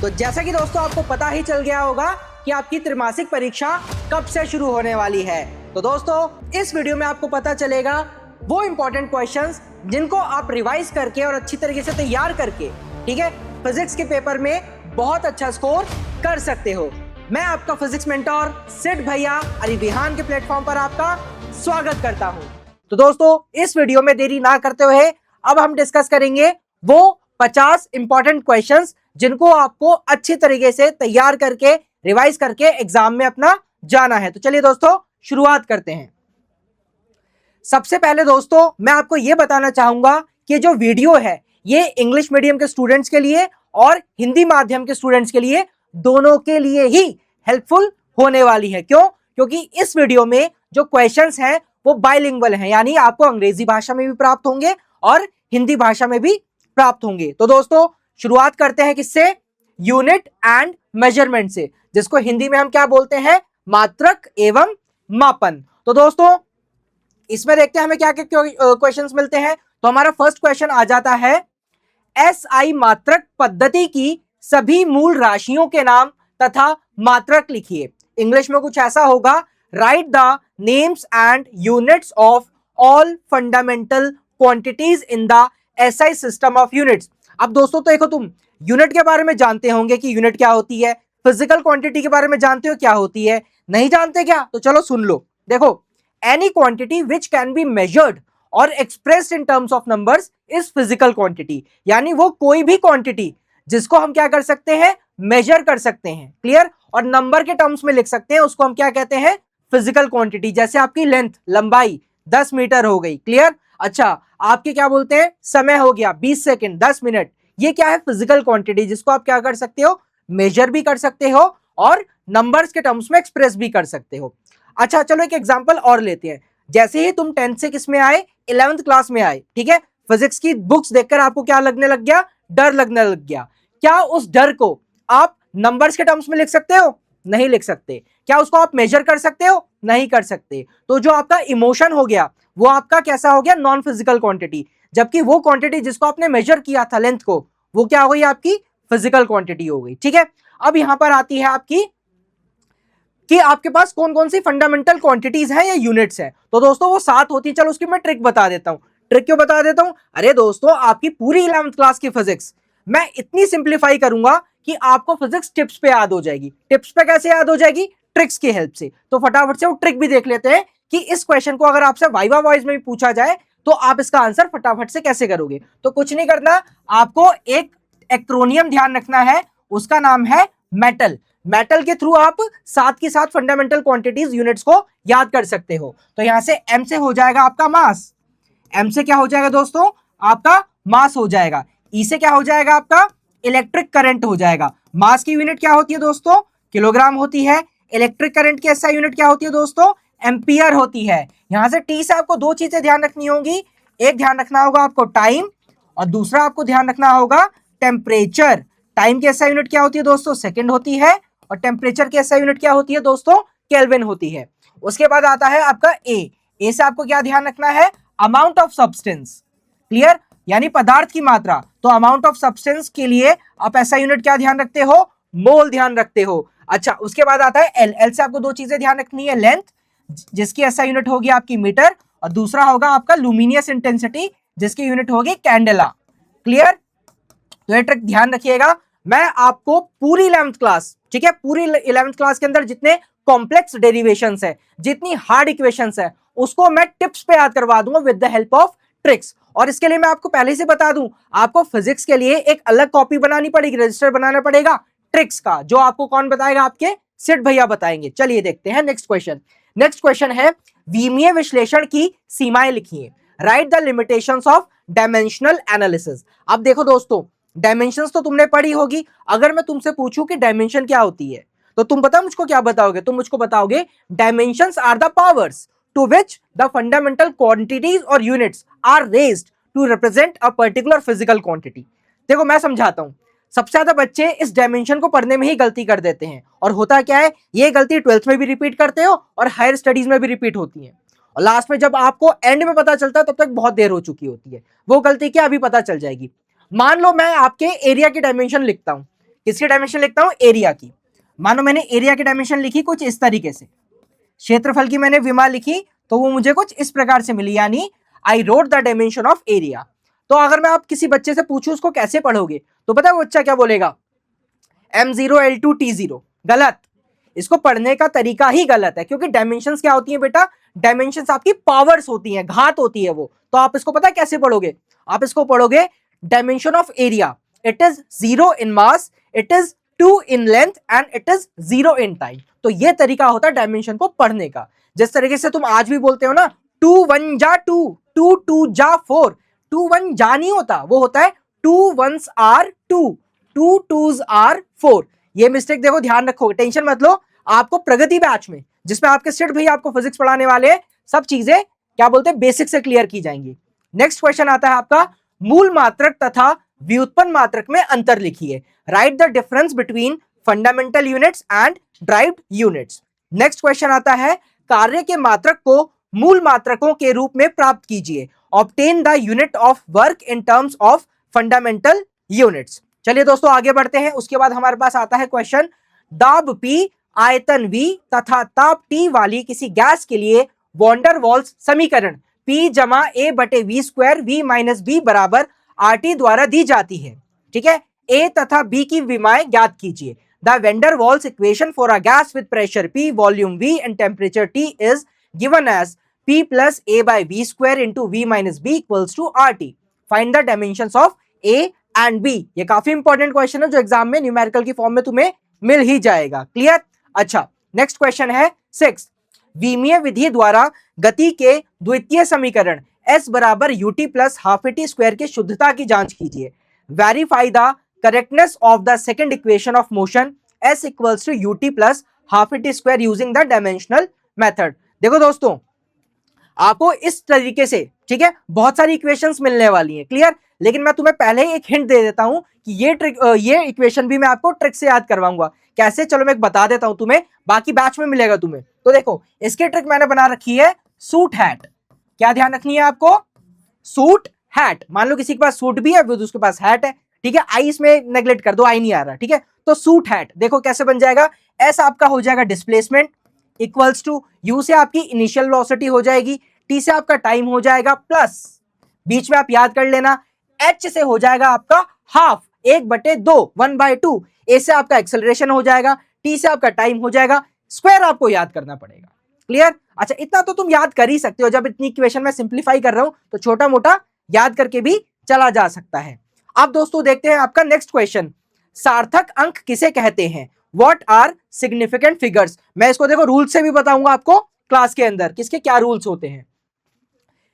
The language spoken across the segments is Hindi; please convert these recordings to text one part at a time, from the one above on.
तो जैसा कि दोस्तों आपको पता ही चल गया होगा कि आपकी त्रैमासिक परीक्षा कब से शुरू होने वाली है। तो दोस्तों इस वीडियो में आपको पता चलेगा वो इंपॉर्टेंट क्वेश्चंस जिनको आप रिवाइज करके और अच्छी तरीके से तैयार करके, ठीक है, फिजिक्स के पेपर में बहुत अच्छा स्कोर कर सकते हो। मैं आपका फिजिक्स मेंटोर सिड भैया अली विहान के प्लेटफॉर्म पर आपका स्वागत करता हूं। तो दोस्तों इस वीडियो में देरी ना करते हुए अब हम डिस्कस करेंगे वो 50 इंपॉर्टेंट क्वेश्चंस जिनको आपको अच्छी तरीके से तैयार करके रिवाइज करके एग्जाम में अपना जाना है। तो चलिए दोस्तों शुरुआत करते हैं। सबसे पहले दोस्तों मैं आपको यह बताना चाहूंगा कि जो वीडियो है ये इंग्लिश मीडियम के स्टूडेंट्स के लिए और हिंदी माध्यम के स्टूडेंट्स के लिए दोनों के लिए ही हेल्पफुल होने वाली है। क्यों? क्योंकि इस वीडियो में जो क्वेश्चंस हैं वो बाइलिंगुअल हैं, यानी आपको अंग्रेजी भाषा में भी प्राप्त होंगे और हिंदी भाषा में भी प्राप्त होंगे। तो दोस्तों शुरुआत करते हैं किससे? यूनिट एंड मेजरमेंट से, जिसको हिंदी में हम क्या बोलते हैं? मात्रक एवं मापन। तो दोस्तों इसमें देखते हैं हमें क्या क्या क्वेश्चंस मिलते हैं। तो हमारा फर्स्ट क्वेश्चन आ जाता है, एसआई मात्रक पद्धति की सभी मूल राशियों के नाम तथा मात्रक लिखिए। इंग्लिश में कुछ ऐसा होगा, right the names and units of all fundamental quantities in the SI system of units. अब दोस्तों तो देखो, तुम यूनिट के बारे में जानते होंगे कि यूनिट क्या होती है, फिजिकल क्वांटिटी के बारे में जानते हो क्या होती है, नहीं जानते क्या? तो चलो सुन लो। देखो, any quantity which can be measured और expressed in terms of numbers is physical quantity. यानी वो कोई भी क्वांटिटी जिसको हम क्या कर सकते हैं? मेजर कर सकते हैं, क्लियर, और नंबर के टर्म्स में लिख सकते हैं, उसको हम क्या कहते हैं? Physical quantity. जैसे आपकी लेंथ, लंबाई 10 मीटर हो गई, क्लियर। अच्छा, आपके क्या बोलते हैं? समय हो गया 20 सेकंड, 10 मिनट। ये क्या है? फिजिकल क्वांटिटी, जिसको आप क्या कर सकते हो? मेजर भी कर सकते हो और नंबर्स के टर्म्स में एक्सप्रेस भी कर सकते हो। अच्छा चलो एक एग्जांपल और लेते हैं। जैसे ही तुम 10th से किस में आए? 11th क्लास में आए, ठीक है। फिजिक्स की बुक्स देखकर आपको क्या लगने लग गया? डर लगने लग गया। क्या उस डर को आप नंबर्स के टर्म्स में लिख सकते हो? नहीं लिख सकते। क्या उसको आप मेजर कर सकते हो? नहीं कर सकते। तो जो आपका इमोशन हो गया वो आपका कैसा हो गया? Non physical quantity. जबकि वो क्वांटिटी जिसको आपने मेजर किया था, लेंथ को, वो क्या हो गई? आपकी फिजिकल क्वांटिटी हो गई, ठीक है। अब यहां पर आती है आपकी कि आपके पास कौन कौन सी फंडामेंटल क्वांटिटीज हैं या यूनिट्स हैं। तो दोस्तों वो 7 होती है। चलो उसकी मैं ट्रिक बता देता हूं। ट्रिक क्यों बता देता हूं? अरे दोस्तों आपकी पूरी 11th क्लास की फिजिक्स मैं इतनी सिंप्लीफाई करूंगा कि आपको फिजिक्स टिप्स पे याद हो जाएगी। टिप्स पे कैसे याद हो जाएगी? ट्रिक्स की हेल्प से। तो फटाफट से वो ट्रिक भी देख लेते हैं कि इस क्वेश्चन को अगर आपसे वाइवा वॉइस में भी पूछा जाए तो आप इसका आंसर फटाफट से कैसे करोगे। तो कुछ नहीं करना, आपको एक एक्रोनियम ध्यान रखना है, उसका नाम है मेटल। मेटल के थ्रू आप 7 की 7 फंडामेंटल क्वांटिटीज यूनिट्स को याद कर सकते हो। तो यहां से एम से हो जाएगा आपका मास। एम से क्या हो जाएगा दोस्तों? आपका मास हो जाएगा। ई से क्या हो जाएगा? आपका इलेक्ट्रिक करंट हो जाएगा। मास की यूनिट क्या होती है दोस्तों? किलोग्राम होती है। इलेक्ट्रिक करंट की एसआई यूनिट क्या होती है दोस्तों? एम्पियर होती है। यहां से टी से आपको दो चीजें ध्यान रखनी होंगी। एक ध्यान रखना होगा आपको टाइम, और दूसरा आपको ध्यान रखना होगा टेम्परेचर। टाइम की एसआई यूनिट क्या होती है दोस्तों? सेकंड होती है। और टेम्परेचर की एसआई यूनिट क्या होती है दोस्तों? केल्विन होती है। उसके बाद आता है आपका ए। ए से आपको क्या ध्यान रखना है? अमाउंट ऑफ सब्सटेंस, क्लियर, यानी पदार्थ की मात्रा। तो अमाउंट ऑफ सब्सटेंस के लिए आप एसआई यूनिट क्या ध्यान रखते हो? मोल ध्यान रखते हो। अच्छा उसके बाद आता है एल। एल से आपको दो चीजें ध्यान रखनी है, लेंथ जिसकी एसआई यूनिट होगी आपकी मीटर, और दूसरा होगा आपका लुमिनियस इंटेंसिटी जिसकी यूनिट होगी कैंडेला, क्लियर। तो ये ट्रिक ध्यान रखिएगा। मैं आपको पूरी 11th क्लास, ठीक है, पूरी 11th क्लास के अंदर जितने कॉम्प्लेक्स डेरिवेशंस है, जितनी हार्ड इक्वेशंस है, उसको मैं टिप्स पे याद करवा दूंगा with the help of tricks. और इसके लिए मैं आपको पहले से बता दूं, आपको फिजिक्स के लिए एक अलग कॉपी बनानी पड़ेगी, रजिस्टर बनाना पड़ेगा ट्रिक्स का, जो आपको कौन बताएगा? आपके सिड भैया बताएंगे। चलिए देखते हैं नेक्स्ट क्वेश्चन। नेक्स्ट क्वेश्चन है, विमीय विश्लेषण की सीमाएं लिखिए। Right the limitations of dimensional analysis. अब देखो दोस्तों, डायमेंशंस तो तुमने पढ़ी होगी। अगर मैं तुमसे पूछूं कि डायमेंशन क्या होती है, तो तुम पता मुझको क्या बताओगे? तुम मुझको बताओगे dimensions are the powers to which the fundamental quantities और units are raised to represent a particular physical quantity. देखो मैं समझाता हूं। सबसे ज्यादा बच्चे इस डायमेंशन को पढ़ने में ही गलती कर देते हैं, और होता क्या है, ये गलती 12th में भी रिपीट करते हो और हायर स्टडीज में भी रिपीट होती है, और लास्ट में जब आपको एंड में पता चलता है तब तक बहुत देर हो चुकी होती है। वो गलती क्या? अभी पता चल जाएगी। मान लो मैं आपके एरिया की डायमेंशन लिखता हूं, किसकी डायमेंशन लिखता हूं? एरिया की। मानो मैंने एरिया की डायमेंशन लिखी कुछ इस तरीके से, क्षेत्रफल की मैंने विमा लिखी तो वो मुझे कुछ इस प्रकार से मिली, यानी I wrote the dimension of area. तो अगर मैं आप किसी बच्चे से पूछूं उसको कैसे पढ़ोगे, तो पता है वो बच्चा क्या बोलेगा? M0L2T0। गलत, इसको पढ़ने का तरीका ही गलत है, क्योंकि डायमेंशंस क्या होती हैं बेटा? डायमेंशंस आपकी पावर्स होती हैं, घात होती है वो। तो आप इसको पता है कैसे पढ़ोगे? आप इसको पढ़ोगे dimension of area, it is 0 in mass, it is 2 in length and it is 0 in time. तो ये तरीका होता है डायमेंशन को पढ़ने का। जिस तरीके से तुम आज भी बोलते हो ना 2 1 जा 2, 2 2 जा 4, 2 1 जा नहीं होता, वो होता है 2 1s आर 2, 2 2s आर 4। ये मिस्टेक देखो, ध्यान रखोगे, टेंशन मत लो। आपको प्रगति बैच में, जिसमें आपके सेठ भैया आपको फिजिक्स पढ़ाने वाले हैं, सब चीजें क्या बोलते हैं बेसिक से क्लियर की जाएंगी। नेक्स्ट क्वेश्चन आता है आपका, मूल मात्रक तथा व्युत्पन्न मात्रक में अंतर लिखिए। Right the difference between fundamental units and derived units. Next question आता है, कार्य के मात्रक को मूल मात्रकों के रूप में प्राप्त कीजिए। Obtain the unit of work in terms of fundamental units. चलिए दोस्तों आगे बढ़ते हैं। उसके बाद हमारे पास आता है क्वेश्चन, दाब P, आयतन V तथा ताप T वाली किसी गैस के लिए वॉन्डर वॉल्स समीकरण P जमा A बटे V square V minus B बराबर RT द्वारा दी जाती है। ठीक है, A तथा B की विमाएं ज्ञात कीजिए। The van der Waals equation for a gas with pressure P, volume V and temperature T is given as P plus A by V square into V minus B equals to RT। Find the dimensions of A and B। ये काफी इंपॉर्टेंट क्वेश्चन है जो एग्जाम में न्यूमेरिकल की फॉर्म में तुम्हें मिल ही जाएगा। क्लियर? अच्छा, नेक्स्ट क्वेश्चन है 6। विमीय विधि द्वारा गति के द्वितीय समीकरण S बराबर ut plus half T square की शुद्धता की जांच कीजिए। Verify the correctness of the second equation of motion S equals to ut plus half T square using the dimensional method. देखो दोस्तों, आपको इस तरीके से, ठीक है, बहुत सारी इक्वेशंस मिलने वाली हैं। क्लियर? लेकिन मैं तुम्हें पहले ही एक हिंट दे देता हूं कि ये इक्वेशन भी मैं आपको ट्रिक से याद करवाऊंगा। कैसे? चलो मैं एक बता देता हूं तुम्हें, बाकी बैच में मिलेगा तुम्हें। तो देखो, इसकी ट्रिक मैंने बना रखी है सूट हैट। क्या ध्यान रखनी है आपको? Suit hat. मान लो किसी के पास सूट भी है, उसके पास हैट है, ठीक है, आई इसमें नेग्लेक्ट कर दो, आई नहीं आ रहा, ठीक है। तो सूट हैट देखो कैसे बन जाएगा। एस आपका हो जाएगा डिस्प्लेसमेंट इक्वल्स टू यू से आपकी इनिशियल वेलोसिटी हो जाएगी, टी से आपका टाइम हो जाएगा, प्लस बीच में आप याद कर लेना एच से हो जाएगा आपका हाफ 1/2 1/2, ए से आपका एक्सेलरेशन हो जाएगा, टी से आपका टाइम हो जाएगा, स्क्वायर आपको याद करना पड़ेगा। क्लियर? अच्छा, इतना तो तुम याद कर ही सकते हो। जब इतनी इक्वेशन में सिंप्लीफाई कर रहा हूं तो छोटा मोटा याद करके भी चला जा सकता है। अब दोस्तों देखते हैं आपका नेक्स्ट क्वेश्चन, सार्थक अंक किसे कहते हैं? What are significant figures. मैं इसको देखो रूल से भी बताऊंगा आपको क्लास के अंदर किसके क्या रूल्स होते हैं।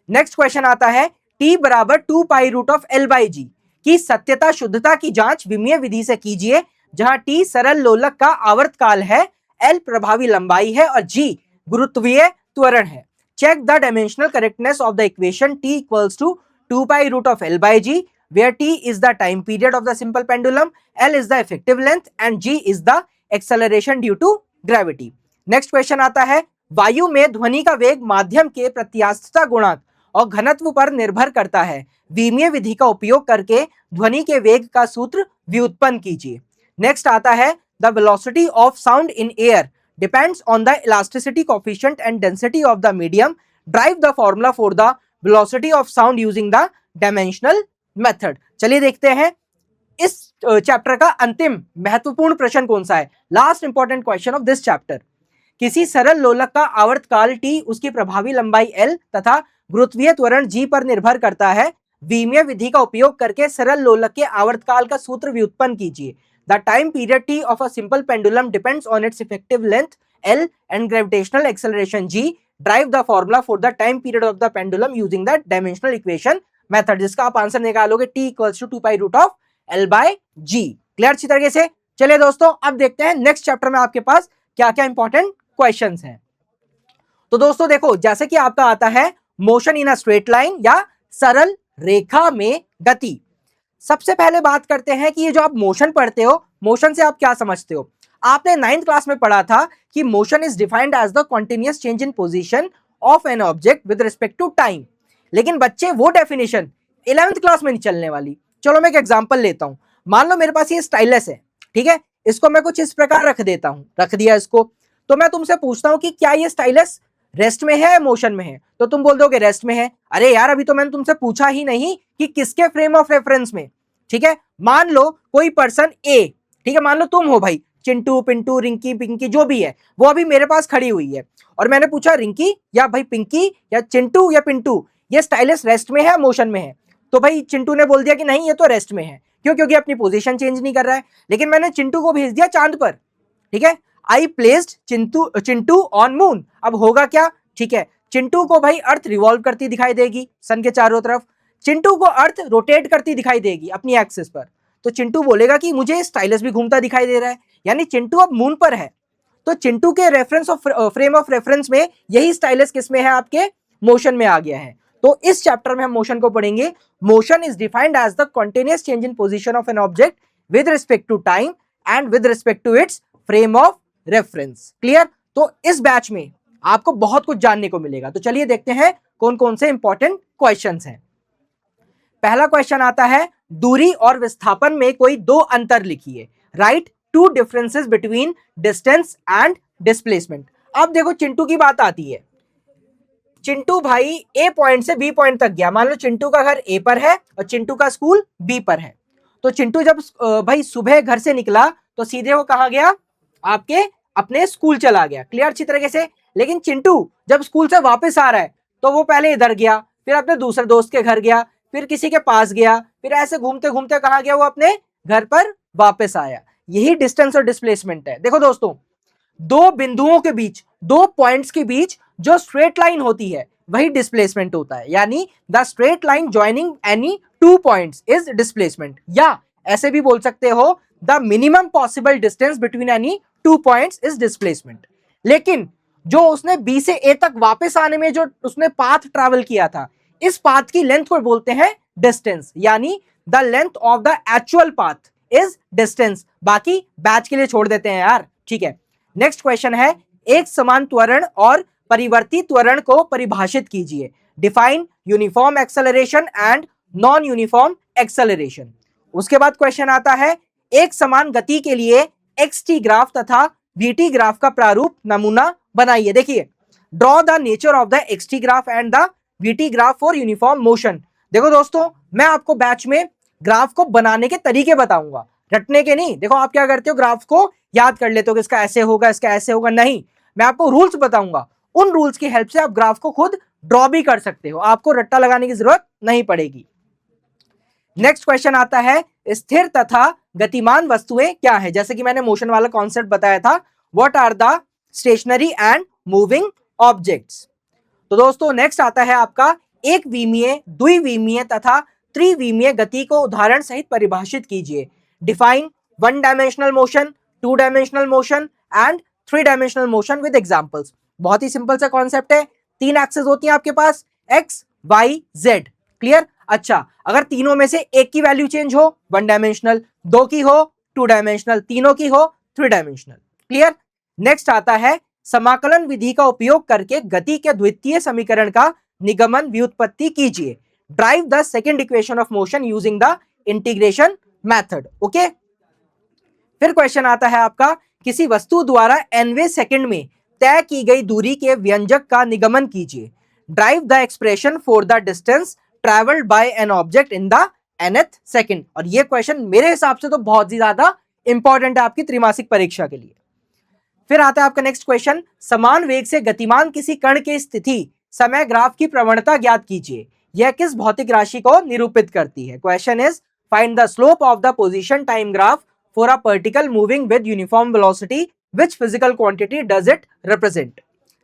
नेक्स्ट क्वेश्चन आता है, t बराबर 2 pi root of L by g की सत्यता शुद्धता की जांच विमीय विधि से कीजिए, जहां t सरल लोलक का आवर्तकाल है, L प्रभावी लंबाई है और g गुरुत्वीय त्वरण है। Check the dimensional correctness of the equation t equals to 2 pi root of L by G, where t is the time period of the simple pendulum, L is the effective length and g is the acceleration due to gravity। Next question आता है, वायु में ध्वनि का वेग माध्यम के प्रत्यास्थता गुणांक और घनत्व पर निर्भर करता है। विमीय विधि का उपयोग करके ध्वनि के वेग का सूत्र व्युत्पन्न कीजिए। नेक्स्ट आता है, the velocity of sound in air depends on the elasticity coefficient and density of the medium. Drive the formula for the velocity of sound using the dimensional method. चलिए देखते हैं इस चैप्टर का अंतिम महत्वपूर्ण प्रश्न कौन सा है। Last important question of this chapter, किसी सरल लोलक का आवर्तकाल t, उसकी प्रभावी लंबाई L तथा गुरुत्वीय त्वरण g पर निर्भर करता है। विमीय विधि का उपयोग करके सरल लोलक के आवर्तकाल का सूत्र व्युत्पन्न कीजिए। The time period t of a simple pendulum depends on its effective length L and gravitational acceleration g। Derive the formula for the time period of the pendulum using the dimensional equation method, जिसका आप आंसर निकालोगे t equals to 2 pi root of L by g। Clear अच्छी तरीके से? चलिए दोस्तों अब देखते हैं नेक्स्ट चैप्टर में आपके पास क्या क्या इंपॉर्टेंट क्वेश्चंस हैं। तो दोस्तों देखो, जैसे कि आपका आता है motion in a straight line या सरल रेखा में गति। सबसे पहले बात करते हैं कि ये जो आप मोशन पढ़ते हो, मोशन से आप क्या समझते हो। आपने 9th क्लास में पढ़ा था कि motion is defined as the continuous change in position of an object with respect to time. लेकिन बच्चे वो डेफिनेशन 11th क्लास में नहीं चलने वाली। चलो मैं एक एग्जांपल लेता हूं। मान लो मेरे पास ये स्टाइलस है, ठीक है, इसको मैं कुछ इस प्रकार रख देता हूं, रख दिया इसको, तो मैं तुमसे पूछता हूं कि क्या ये स्टाइलस रेस्ट में है या मोशन में है, तो तुम बोल दोगे रेस्ट में है। अरे यार अभी तो मैंने तुमसे पूछा ही नहीं कि किसके फ्रेम ऑफ रेफरेंस में। ठीक है, मान लो कोई पर्सन ए, ठीक है, मान लो तुम हो भाई, चिंटू पिंटू रिंकी पिंकी जो भी है, वो अभी मेरे पास खड़ी हुई है और मैंने पूछा रिंकी या भाई पिंकी या चिंटू या पिंटू ये स्टाइलस रेस्ट में है मोशन में है, तो भाई चिंटू ने बोल दिया कि नहीं ये तो रेस्ट में है, क्यों, क्योंकि अपनी पोजीशन चेंज नहीं कर रहा है। लेकिन मैंने चिंटू को भेज दिया चांद पर, ठीक है, आई प्लेस्ड चिंटू ऑन मून, अब होगा क्या, ठीक है, चिंटू को भाई अर्थ रिवॉल्व करती दिखाई देगी सन के चारों तरफ, चिंटू को अर्थ रोटेट करती दिखाई देगी अपनी एक्सिस पर, तो चिंटू बोलेगा कि मुझे स्टाइलस भी घूमता दिखाई दे रहा है, यानी चिंटू अब मून पर है। तो चिंटू के reference of frame of reference में यही स्टाइलस किसमें है, आपके मोशन में आ गया है। तो इस चैप्टर में हम मोशन को पढ़ेंगे। Motion is defined as the continuous change in position of an object with respect to time and with respect to its frame of reference. Clear, तो इस बैच में आपको बहुत कुछ जानने को मिलेगा। तो चलिए देखते हैं कौन कौन से इंपॉर्टेंट क्वेश्चंस हैं। पहला क्वेश्चन आता है, दूरी और विस्थापन में कोई दो अंतर लिखिए, write two differences between distance and displacement. अब देखो चिंटू की बात आती है, चिंटू भाई ए पॉइंट से बी पॉइंट तक गया, मान लो चिंटू का घर ए पर है और चिंटू का स्कूल बी पर है, तो चिंटू जब भाई सुबह घर से निकला तो सीधे वो कहाँ गया, आपके अपने स्कूल चला गया। क्लियर अच्छी तरीके से। लेकिन चिंटू जब स्कूल से वापस आ रहा है तो वो पहले इधर गया, फिर अपने दूसरे दोस्त के घर गया, फिर किसी के पास गया, फिर ऐसे घूमते घूमते कहाँ गया, वो अपने घर पर वापस आया। यही डिस्टेंस और डिस्प्लेसमेंट है। देखो दोस्तों, दो बिंदुओं के बीच, दो पॉइंट्स के बीच जो स्ट्रेट लाइन होती है वही डिस्प्लेसमेंट होता है, यानी the straight line joining any two points is displacement, या ऐसे भी बोल सकते हो the minimum possible distance between any two points is displacement. लेकिन जो उसने बी से ए तक वापस आने में जो उसने पाथ ट्रैवल किया था, इस पाथ की लेंथ को बोलते हैं डिस्टेंस, यानी the length of the actual path is distance. बाकी बैच के लिए छोड़ देते हैं यार, ठीक है। नेक्स्ट क्वेश्चन है, एक समान त्वरण और परिवर्ती त्वरण को परिभाषित कीजिए, define uniform acceleration and non uniform acceleration. उसके बाद क्वेश्चन आता है, एक समान गति के लिए एक्सटी ग्राफ तथा वीटी ग्राफ का प्रारूप नमूना बनाइए। देखिए, draw the nature of the X T graph and the V T graph for uniform motion. देखो दोस्तों, मैं आपको बैच में ग्राफ को बनाने के तरीके बताऊंगा, रटने के नहीं। देखो आप क्या करते हो, ग्राफ को याद कर लेते हो कि इसका ऐसे होगा, इसका ऐसे होगा, नहीं, मैं आपको रूल्स बताऊंगा। उन रूल्स की हेल्प से आप ग्राफ को खुद ड्रॉ भी कर सकते हो, आपको रट्टा लगाने की जरूरत नहीं पड़ेगी। नेक्स्ट क्वेश्चन आता है, स्थिर तथा गतिमान वस्तुएं क्या है, जैसे कि मैंने मोशन वाला कॉन्सेप्ट बताया था, what are the stationary and moving objects. तो दोस्तों नेक्स्ट आता है आपका, एक विमीय, द्विविमीय तथा त्रिविमीय गति को उदाहरण सहित परिभाषित कीजिए, define one dimensional motion, two dimensional motion and three dimensional motion with examples. बहुत ही सिंपल सा कॉन्सेप्ट है, तीन एक्सेस होती हैं आपके पास, एक्स वाई जेड। क्लियर। अच्छा, अगर तीनों में से एक की वैल्यू चेंज हो वन डायमेंशनल, दो की हो टू डायमेंशनल, तीनों की हो थ्री डायमेंशनल। क्लियर। नेक्स्ट आता है, समाकलन विधि का उपयोग करके गति के द्वितीय समीकरण का निगमन व्युत्पत्ति कीजिए, derive the second equation of motion using the integration method. Okay. फिर क्वेश्चन आता है आपका, किसी वस्तु द्वारा nवें सेकंड में तय की गई दूरी के व्यंजक का निगमन कीजिए, derive the expression for the distance travelled bye N object in the nth second. और ये क्वेश्चन मेरे हिसाब से तो बहुत ही ज्यादा इंपॉर्टेंट है आपकी त्रैमासिक परीक्षा के लिए। फिर आता है आपका नेक्स्ट क्वेश्चन, समान वेग से गतिमान किसी कण की स्थिति समय ग्राफ की प्रवणता ज्ञात कीजिए, यह किस भौतिक राशि को निरूपित करती है। Question is, find the slope of the position time graph for a particle moving with uniform velocity, which physical quantity does it represent.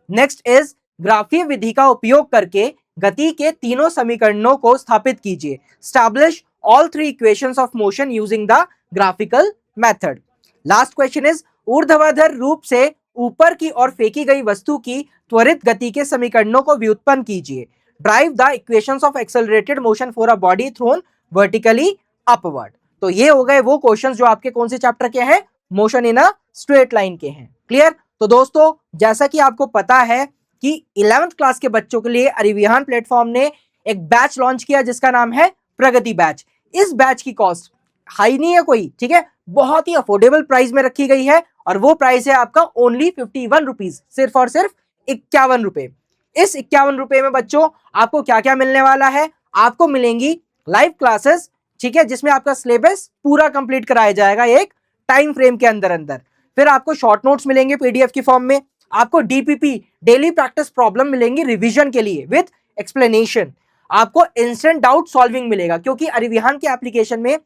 Next is, ग्राफीय विधि का उपयोग करके गति के तीनों समीकरणों को स्थापित कीजिए, establish all three equations of motion using the graphical method. Last question is, ऊर्ध्वाधर रूप से ऊपर की ओर फेंकी गई वस्तु की त्वरित गति के समीकरणों को व्युत्पन्न कीजिए, derive the equations of accelerated motion for a body thrown vertically upward. तो ये हो गए वो क्वेश्चंस जो आपके कौन से चैप्टर के हैं, motion in a straight line के हैं। क्लियर। तो दोस्तों जैसा कि आपको पता है कि 11th क्लास के बच्चों के लिए अरिविहान प्लेटफॉर्म ने एक बैच लॉन्च किया जिसका नाम है प्रगति बैच। इस बैच की कॉस्ट हाई नहीं है कोई, ठीक है, बहुत ही अफोर्डेबल प्राइस में रखी गई है और वो प्राइस है आपका ओनली 51 रुपीज, सिर्फ और सिर्फ 51 रुपए। इस 51 रुपए में बच्चों आपको क्या क्या मिलने वाला है, आपको मिलेंगी लाइव क्लासेस, ठीक है, जिसमें आपका सिलेबस पूरा कंप्लीट कराया जाएगा एक टाइम फ्रेम के अंदर अंदर। फिर आपको शॉर्ट नोट्स मिलेंगे पीडीएफ की फॉर्म में, आपको डीपीपी डेली प्रैक्टिस प्रॉब्लम मिलेंगी रिवीजन के लिए विद एक्सप्लेनेशन, आपको इंस्टेंट डाउट सॉल्विंग मिलेगा, क्योंकि अरिविहान के एप्लीकेशन में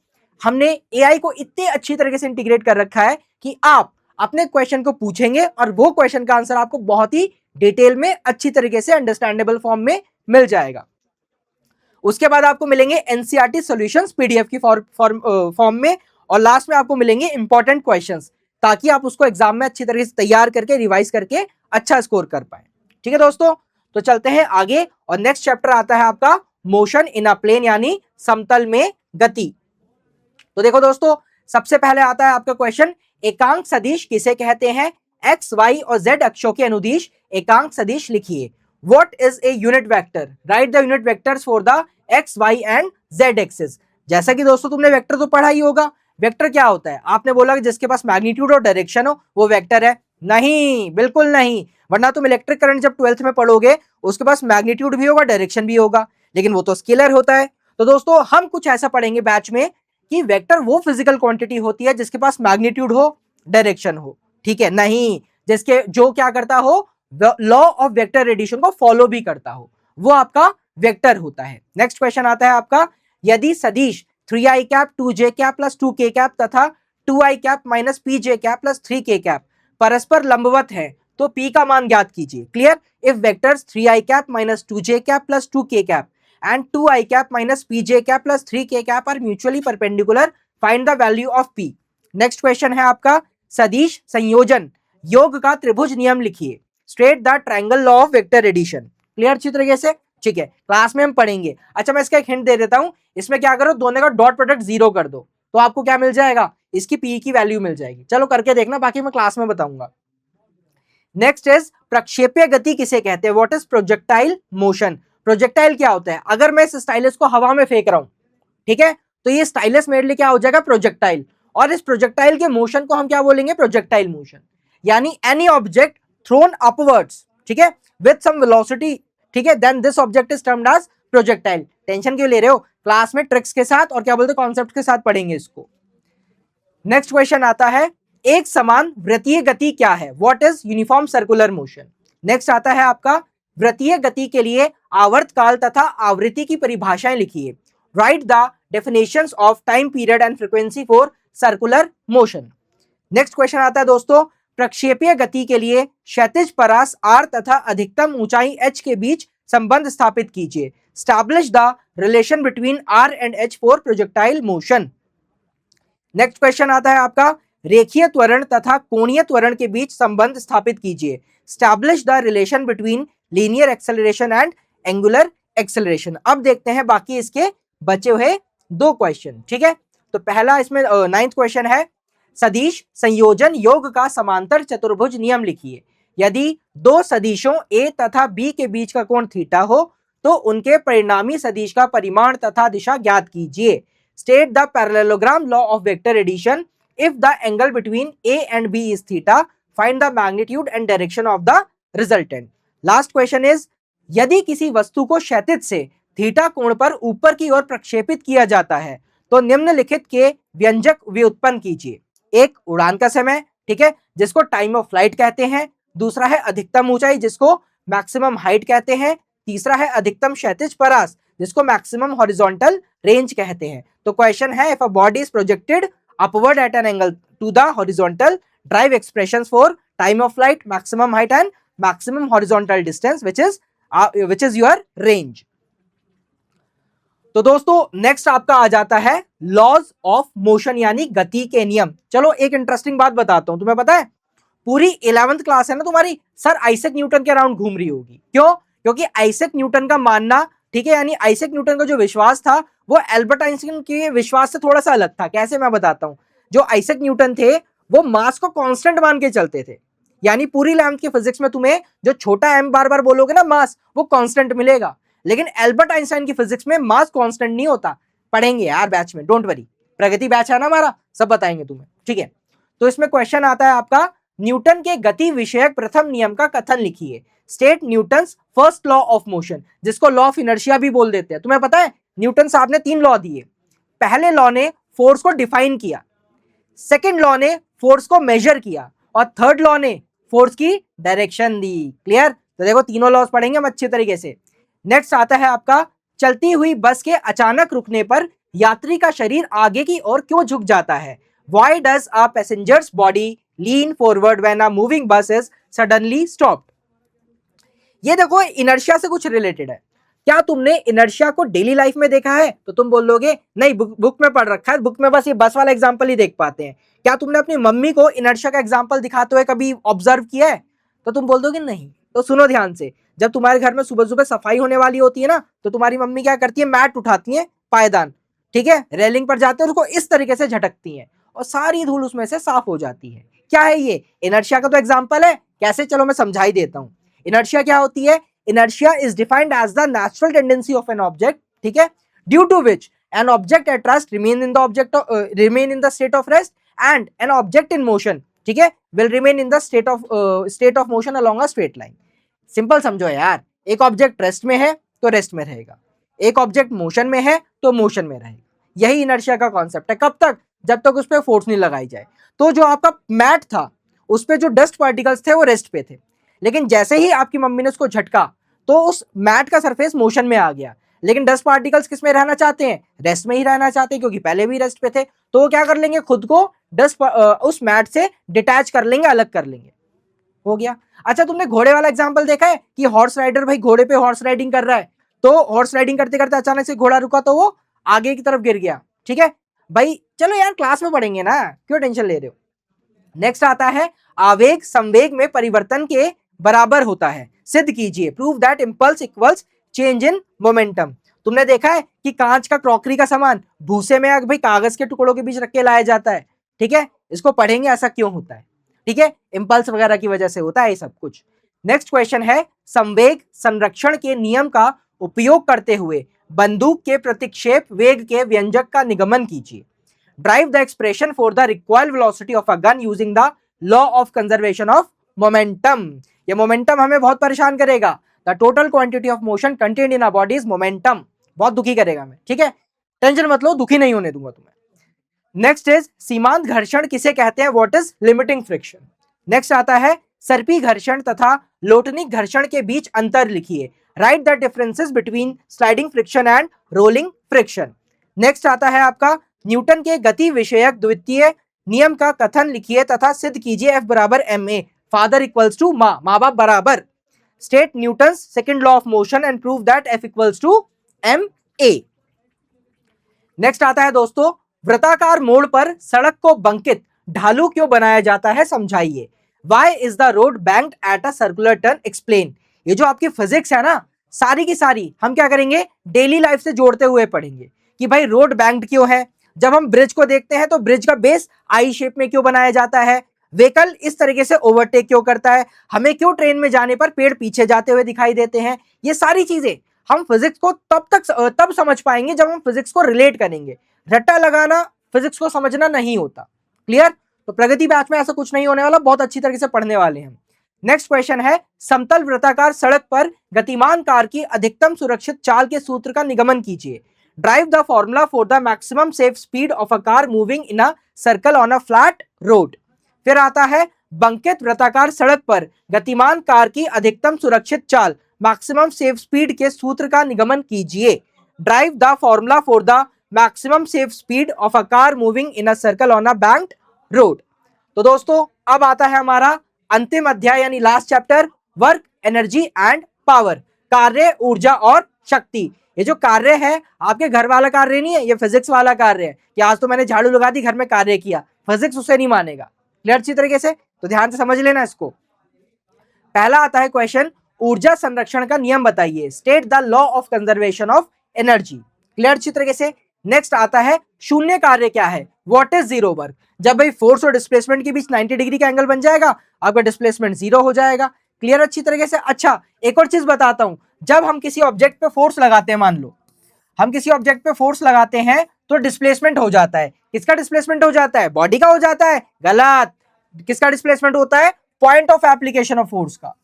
हमने एआई को इतने अच्छी तरीके से इंटीग्रेट कर रखा है कि आप अपने क्वेश्चन को पूछेंगे और वो क्वेश्चन का आंसर आपको बहुत ही डिटेल में अच्छी तरीके से अंडरस्टैंडेबल फॉर्म में मिल जाएगा। उसके बाद आपको मिलेंगे एनसीईआरटी सॉल्यूशंस पीडीएफ की फॉर्म में, और लास्ट में आपको मिलेंगे इंपॉर्टेंट क्वेश्चंस, ताकि आप उसको एग्जाम में अच्छी तरीके से तैयार करके रिवाइज करके अच्छा स्कोर कर पाए। ठीक है दोस्तों, तो चलते हैं आगे और नेक्स्ट चैप्टर आता है आपका मोशन इन अ प्लेन, यानी समतल में गति। तो देखो दोस्तों, सबसे पहले आता है आपका क्वेश्चन, एकांक सदिश किसे कहते हैं? एक्स, वाई और जेड अक्षों के अनुदिश एकांक सदिश लिखिए। What is a unit vector? Write the unit vectors for the X, Y and Z axis. जैसा कि दोस्तों तुमने वेक्टर तो पढ़ा ही होगा। वेक्टर क्या होता है? आपने बोला कि जिसके पास मैग्नीट्यूड और डायरेक्शन हो वो वेक्टर है। नहीं, बिल्कुल नहीं, वरना तुम इलेक्ट्रिक करंट जब 12th में पढ़ोगे उसके पास मैग्नीट्यूड भी होगा, डायरेक्शन भी होगा, लेकिन वो तो स्केलर होता है। तो दोस्तों हम कुछ ऐसा पढ़ेंगे बैच में कि वेक्टर वो फिजिकल क्वांटिटी होती है जिसके पास मैग्नीट्यूड हो, डायरेक्शन हो, ठीक है, नहीं जिसके जो क्या करता हो, लॉ ऑफ वेक्टर रेडिएशन को फॉलो भी करता हो, वो आपका वेक्टर होता है। नेक्स्ट क्वेश्चन आता है आपका, यदि सदिश 3i cap 2j cap plus 2k cap तथा 2i cap minus pj cap plus 3k cap परस्पर लंबवत है तो p का मान ज्ञात कीजिए। Clear? If vectors 3i cap minus 2j cap plus 2k cap and 2i cap minus pj cap plus 3k cap are mutually perpendicular, find the value of p। Next question है आपका, सदिश संयोजन योग का त्रिभुज नियम लिखिए। State the triangle law of vector addition. Clear अच्छी तरीके से? ठीक है, क्लास में हम पढ़ेंगे। अच्छा, मैं इसका एक हिंट दे देता हूं, इसमें क्या करो, दोनों का डॉट प्रोडक्ट 0 कर दो तो आपको क्या मिल जाएगा, इसकी p की वैल्यू मिल जाएगी। चलो करके देखना, बाकी मैं क्लास में बताऊंगा। नेक्स्ट इज प्रक्षेपीय गति किसे कहते हैं? What is projectile motion? Projectile क्या होता है? अगर मैं इस स्टाइलस को हवा में फेंक रहा हूं, ठीक है, तो ये स्टाइलस मेरे लिए क्या हो जाएगा, प्रोजेक्टाइल। और इस प्रोजेक्टाइल के मोशन को हम क्या बोलेंगे, प्रोजेक्टाइल मोशन। यानी एनी ऑब्जेक्ट थ्रोन अपवर्ड्स, ठीक है, विद सम वेलोसिटी, ठीक है, then this object is termed as projectile. Tension क्यों ले रहे हो, क्लास में ट्रिक्स के साथ और क्या बोलते हैं कॉन्सेप्ट के साथ पढ़ेंगे इसको। नेक्स्ट क्वेश्चन आता है, एक समान वृत्तीय गति क्या है? What is uniform circular motion. Next आता है आपका, वृत्तीय गति के लिए आवर्तकाल तथा आवृत्ति की परिभाषाएं लिखिए। Right the definitions of time period and frequency for circular motion. Next question आता है दोस्तों, प्रक्षेपीय गति के लिए क्षैतिज परास r तथा अधिकतम ऊंचाई h के बीच संबंध स्थापित कीजिए। Establish the relation between r and h for projectile motion. Next question आता है आपका, रेखीय त्वरण तथा कोणीय त्वरण के बीच संबंध स्थापित कीजिए। Establish the relation between linear acceleration and angular acceleration. अब देखते हैं बाकी इसके बचे हुए 2 क्वेश्चन, ठीक है। तो पहला इसमें 9th क्वेश्चन है, सदिश संयोजन योग का समांतर चतुर्भुज नियम लिखिए। यदि 2 सदिशों a तथा b के बीच का कोण थीटा हो तो उनके परिणामी सदिश का परिमाण तथा दिशा ज्ञात कीजिए। State the parallelogram law of vector addition. If the angle between a and b is theta, find the magnitude and direction of the resultant. Last question is, यदि किसी वस्तु को क्षैतिज से थीटा कोण पर ऊपर की ओर प्रक्षेपित किया जाता है तो निम्नलिखित के व्यंजक व्युत्पन्न कीजिए। एक, उड़ान का समय, ठीक है, जिसको टाइम ऑफ फ्लाइट कहते हैं। दूसरा है अधिकतम ऊंचाई, जिसको मैक्सिमम हाइट कहते हैं। तीसरा है अधिकतम क्षैतिज परास, जिसको मैक्सिमम हॉरिजॉन्टल रेंज कहते हैं। तो क्वेश्चन है, if a body is projected upward at an angle to the horizontal, derive expressions for time of flight, maximum height and maximum horizontal distance which is your range। तो दोस्तों नेक्स्ट आपका आ जाता है लॉज ऑफ मोशन, यानी गति के नियम। चलो एक इंटरेस्टिंग बात बताता हूं, तुम्हें पता है पूरी 11th क्लास है ना तुम्हारी, सर आइजैक न्यूटन के अराउंड घूम रही होगी। क्यों? क्योंकि आइजैक न्यूटन का मानना, ठीक है, यानी आइजैक न्यूटन का जो विश्वास था वो एल्बर्ट आइंस्टाइन के विश्वास से थोड़ा सा अलग था। कैसे, मैं बताता हूं। जो आइजैक न्यूटन थे वो मास को कांस्टेंट मान के चलते थे, यानी पूरी 11th की फिजिक्स में तुम्हें जो छोटा m बार बार बोलोगे ना मास, वो कांस्टेंट मिलेगा। लेकिन एल्बर्ट आइंस्टाइन की फिजिक्स में मास कांस्टेंट नहीं होता। पढ़ेंगे यार बैच में, डोंट वरी। प्रगति बैच है ना हमारा, सब बताएंगे तुम्हें, ठीक है। तो इसमें क्वेश्चन आता है आपका, न्यूटन के गति विषयक प्रथम नियम का कथन लिखिए। State Newton's first law of motion, जिसको लॉ ऑफ इनर्शिया भी बोल देते हैं। तुम्हें पता है न्यूटन साहब ने 3 लॉ दिए। पहले लॉ ने फोर्स को डिफाइन किया, सेकेंड लॉ ने फोर्स को मेजर किया, और थर्ड लॉ ने फोर्स की डायरेक्शन दी। क्लियर? तो देखो तीनों लॉस पढ़ेंगे हम अच्छे तरीके से। नेक्स्ट आता है आपका, चलती हुई बस के अचानक रुकने पर यात्री का शरीर आगे की ओर क्यों झुक जाता है? Why does a passenger's body lean forward when a moving bus is suddenly stopped? ये देखो इनर्शिया से कुछ रिलेटेड है। क्या तुमने इनर्शिया को डेली लाइफ में देखा है? तो तुम बोलोगे नहीं, बुक में पढ़ रखा है, बुक में बस ये बस वाला एग्जांपल ही देख पाते हैं। क्या तुमने अपनी मम्मी को इनर्शिया का एग्जांपल दिखाते हुए कभी ऑब्जर्व किया है? तो तुम बोल दोगे नहीं। तो सुनो ध्यान से, जब तुम्हारे घर में सुबह सुबह सफाई होने वाली होती है ना, तो तुम्हारी मम्मी क्या करती है, मैट उठाती है, पायदान, ठीक है, रेलिंग पर जाते हैं, उसको इस तरीके से झटकती हैं और सारी धूल उसमें से साफ हो जाती है। क्या है ये? इनर्शिया का तो एग्जांपल है। कैसे? चलो मैं समझा ही देता हूं। इनर्शिया क्या होती है? Inertia is defined as the natural tendency of an object, ठीक है, due to which an object at rest remain in the state of rest and an object in motion, ठीक है, will remain in the state of motion along a straight line. Simple समझो यार, एक ऑब्जेक्ट रेस्ट में है तो रेस्ट में रहेगा, एक ऑब्जेक्ट मोशन में है तो मोशन में रहेगा। यही इनर्शिया का कॉन्सेप्ट है। कब तक? जब तक उस पर फोर्स नहीं लगाई जाए। तो जो आपका मैट था, उस पे जो डस्ट पार्टिकल्स थे वो रेस्ट पे थे, लेकिन जैसे ही आपकी मम्मी ने उसको झटका तो उस मैट का सरफेस मोशन में आ गया। लेकिन डस्ट पार्टिकल्स किस में रहना चाहते हैं? रेस्ट में ही रहना चाहते हैं, क्योंकि पहले भी रेस्ट पे थे। तो वो क्या कर लेंगे, खुद को उस मैट से डिटैच कर लेंगे, अलग कर लेंगे। हो गया। अच्छा, तुमने घोड़े वाला एग्जाम्पल देखा है कि हॉर्स राइडर भाई घोड़े पे हॉर्स राइडिंग कर रहा है, तो हॉर्स राइडिंग करते करते अचानक से घोड़ा रुका तो वो आगे की तरफ गिर गया, ठीक है भाई। चलो यार क्लास में पढ़ेंगे ना, क्यों टेंशन ले रहे हो। नेक्स्ट आता है, आवेग संवेग में परिवर्तन के बराबर होता है, सिद्ध कीजिए। Prove that impulse equals change in momentum. तुमने देखा है कि कांच का, क्रॉकरी का सामान भूसे में भाई कागज के टुकड़ों के बीच रख के लाया जाता है, ठीक है। इसको पढ़ेंगे ऐसा क्यों होता है, ठीक है, इंपल्स वगैरह की वजह से होता है ये सब कुछ। नेक्स्ट क्वेश्चन है, संवेग संरक्षण के नियम का उपयोग करते हुए बंदूक के प्रतिक्षेप वेग के व्यंजक का निगमन कीजिए। Derive the expression for the required velocity of a gun using the law of conservation of momentum. ये मोमेंटम हमें बहुत परेशान करेगा। The total quantity of motion contained in a body is momentum. बहुत दुखी करेगा हमें, ठीक है, टेंशन मत लो, दुखी नहीं होने दूंगा तुम्हें। नेक्स्ट इज, सीमांत घर्षण किसे कहते हैं? What is limiting friction. Next आता है, सर्पी घर्षण तथा लोटनिक घर्षण के बीच अंतर लिखिए। Right the differences between sliding friction and rolling friction. Next आता है आपका, न्यूटन के गति विषयक द्वितीय नियम का कथन लिखिए तथा सिद्ध कीजिए F बराबर ma, फादर इक्वल्स टू माँ, माँ बाप बराबर। State Newton's second law of motion and prove that F equals to ma। Next आता है दोस्तों, वृत्ताकार मोड़ पर सड़क को बंकित ढालू क्यों बनाया जाता है, समझाइए। Why is the road banked at a circular turn? Explain। ये जो आपकी फिजिक्स है ना, सारी की सारी हम क्या करेंगे, डेली लाइफ से जोड़ते हुए पढ़ेंगे कि भाई रोड बैंक्ड क्यों है। जब हम ब्रिज को देखते हैं तो ब्रिज का बेस आई शेप में क्यों बनाया जाता है, व्हीकल इस तरीके से ओवरटेक क्यों करता है, हमें क्यों ट्रेन में जाने पर पेड़ पीछे जाते हुए दिखाई देते हैं। ये सारी चीजें हम फिजिक्स को तब समझ पाएंगे जब हम फिजिक्स को रिलेट करेंगे। रट्टा लगाना फिजिक्स को समझना नहीं होता। क्लियर? तो प्रगति बैच में ऐसा कुछ नहीं होने वाला, बहुत अच्छी तरीके से पढ़ने वाले हैं। नेक्स्ट क्वेश्चन है, समतल वृत्ताकार सड़क पर गतिमान कार की अधिकतम सुरक्षित चाल के सूत्र का निगमन कीजिए। Derive the formula for the maximum safe speed of a car moving in a circle on a flat road. फिर आता है, बंकित वृत्ताकार सड़क पर गतिमान कार की अधिकतम सुरक्षित चाल मैक्सिमम सेफ स्पीड के सूत्र का निगमन कीजिए। Derive the formula for the maximum safe speed of a car moving in a circle on a banked road. तो दोस्तों अब आता है हमारा अंतिम अध्याय यानी last chapter, work, energy and power, कार्य, ऊर्जा और शक्ति। ये जो कार्य है आपके घर वाला कार्य नहीं है, ये फिजिक्स वाला कार्य है कि आज तो मैंने झाड़ू लगा दी, घर में कार्य किया, फिजिक्स उसे नहीं मानेगा। क्लियर अच्छी तरीके से? तो ध्यान से समझ लेना इसको। पहला आता है क्वेश्चन, ऊर्जा संरक्षण का नियम बताइए। State the law of conservation of energy. Clear अच्छी तरीके से? नेक्स्ट आता है, शून्य कार्य क्या है? What is zero work. जब भाई फोर्स और डिस्प्लेसमेंट के बीच 90 डिग्री का एंगल बन जाएगा, आपका डिस्प्लेसमेंट जीरो हो जाएगा। क्लियर अच्छी तरीके से? अच्छा, एक और चीज बताता हूं, जब हम किसी ऑब्जेक्ट पे फोर्स लगाते हैं, मान लो हम किसी ऑब्जेक्ट पे फोर्स लगाते हैं तो डिस्प्लेसमेंट हो जाता है। किसका डिस्प्लेसमेंट हो जाता है? बॉडी का हो जाता है? गलत। किसका डिस्प्लेसमेंट होता है? Point of application of force का।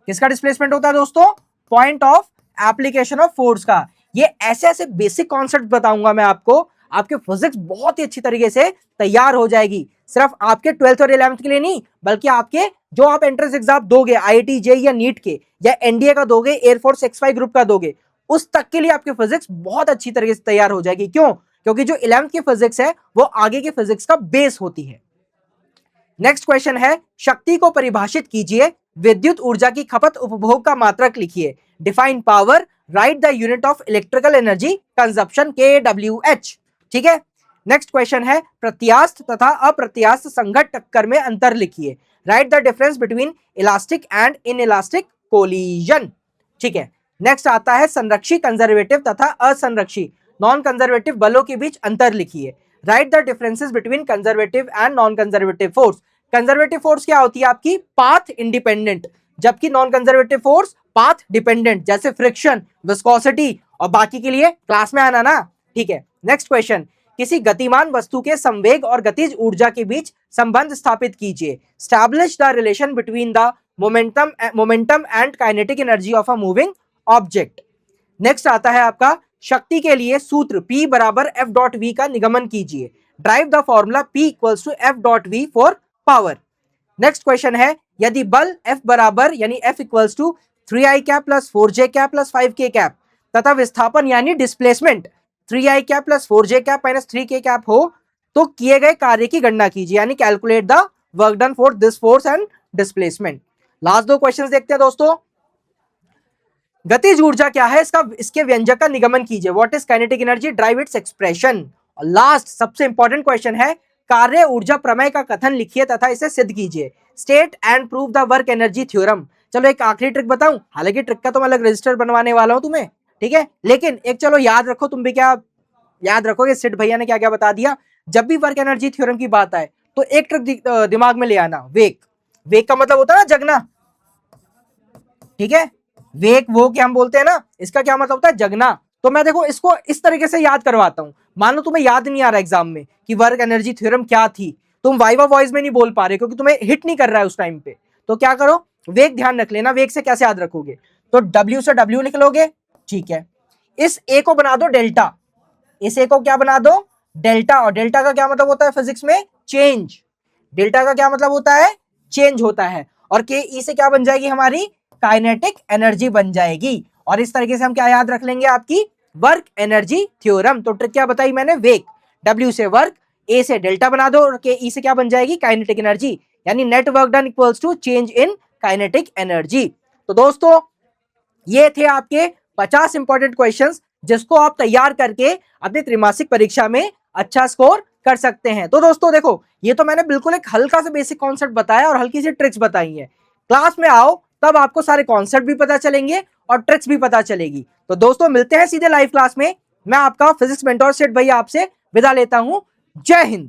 किसका डिस्प्लेसमेंट होता है दोस्तों? Point of application of force का। ये ऐसे ऐसे बेसिक कॉन्सेप्ट बताऊंगा मैं आपको, आपके फिजिक्स बहुत ही अच्छी तरीके से तैयार हो जाएगी। सिर्फ आपके 12th और 11th के लिए नहीं, बल्कि आपके जो आप एंट्रेंस एग्जाम दोगे IIT JEE या नीट के या NDA का दोगे, एयरफोर्स X5 ग्रुप का दोगे, उस तक के लिए आपकी फिजिक्स बहुत अच्छी तरीके से तैयार हो जाएगी। क्यों? क्योंकि जो 11th की फिजिक्स है वो आगे की फिजिक्स का बेस होती है। नेक्स्ट क्वेश्चन है, शक्ति को परिभाषित कीजिए, विद्युत ऊर्जा की खपत उपभोग का मात्रक लिखिए। Define power, right the unit of electrical energy consumption kWh। ठीक है। नेक्स्ट क्वेश्चन है, प्रत्यास्थ तथा अप्रत्यास्थ संघट टक्कर में अंतर लिखिए। Right the difference between elastic and inelastic collision. ठीक है। नेक्स्ट आता है, संरक्षी कंजर्वेटिव तथा असंरक्षी नॉन कंजर्वेटिव बलों के बीच अंतर लिखिए। Right the differences between conservative and non conservative force. Conservative force क्या होती है आपकी? पाथ इंडिपेंडेंट, जबकि non conservative force path dependent, जैसे फ्रिक्शन, विस्कोसिटी और बाकी के लिए क्लास में आना ना। ठीक है। नेक्स्ट क्वेश्चन, किसी गतिमान वस्तु के संवेग और गतिज ऊर्जा के बीच संबंध स्थापित कीजिए। Establish the relation between the momentum and kinetic energy of a moving object. Next आता है आपका, शक्ति के लिए सूत्र P बराबर F.V का निगमन कीजिए। Derive the formula P equals to F.V for power. Next question है, यदि बल F बराबर यानी F equals to 3i cap plus 4j cap plus 5k cap तथा विस्थापन यानी displacement 3i cap plus 4j cap minus 3k cap हो, तो किए गए कार्य की गणना कीजिए, यानी calculate the work done for this force and displacement. Last दो क्वेश्चंस देखते हैं दोस्तों। गतिज ऊर्जा क्या है, इसके व्यंजक का निगमन कीजिए। What is kinetic energy, drive its expression. और लास्ट सबसे इंपॉर्टेंट क्वेश्चन है, कार्य ऊर्जा प्रमेय का कथन लिखिए तथा इसे सिद्ध कीजिए। State and prove the work energy theorem. चलो एक आखिरी ट्रिक बताऊं, हालांकि ट्रिक का तो मैं अलग रजिस्टर बनवाने वाला हूं तुम्हें, ठीक है, लेकिन एक चलो याद रखो, तुम भी क्या याद रखोगे, सिड भैया ने क्या क्या बता दिया। जब भी वर्क एनर्जी थ्योरम की बात आए तो एक ट्रिक दिमाग में ले आना, वेग। वेग का मतलब होता है ना जगना, ठीक है, वेग वो क्या हम बोलते हैं ना, इसका क्या मतलब होता है, जगना। तो मैं देखो इसको इस तरीके से याद करवाता हूं। मान लो तुम्हें याद नहीं आ रहा एग्जाम में कि वर्क एनर्जी थ्योरम क्या थी, तुम वाइवा वॉइस में नहीं बोल पा रहे क्योंकि तुम्हें हिट नहीं कर रहा है उस टाइम पे, तो क्या करो, वेग ध्यान रख लेना। वेग से कैसे याद रखोगे, तो W से W लिख लोगे, ठीक है। इस A को बना दो डेल्टा, इस A को क्या बना दो, डेल्टा। और डेल्टा का क्या मतलब होता है फिजिक्स में, चेंज। डेल्टा का क्या मतलब होता है, चेंज होता है। और के ई से क्या बन जाएगी हमारी, काइनेटिक एनर्जी बन जाएगी। और इस तरीके से हम क्या याद रख लेंगे, आपकी वर्क एनर्जी थ्योरम। तो ट्रिक क्या बताई मैंने, वेग, W से वर्क, A से डेल्टा बना दो और के ई से क्या बन जाएगी, काइनेटिक एनर्जी, यानी net work done equals to change in kinetic energy. तो दोस्तों ये थे आपके 50 इंपॉर्टेंट क्वेश्चंस जिसको आप तैयार करके अपनी त्रैमासिक परीक्षा में अच्छा स्कोर कर सकते हैं। तो दोस्तों देखो, ये तो मैंने बिल्कुल एक हल्का सा बेसिक कॉन्सेप्ट बताया और हल्की सी ट्रिक्स बताई है। क्लास में आओ तब आपको सारे कॉन्सेप्ट भी पता चलेंगे और ट्रिक्स भी पता चलेगी। तो दोस्तों मिलते हैं सीधे लाइव क्लास में। मैं आपका फिजिक्स मेंटोर सेठ भैया आपसे विदा लेता हूं। जय हिंद।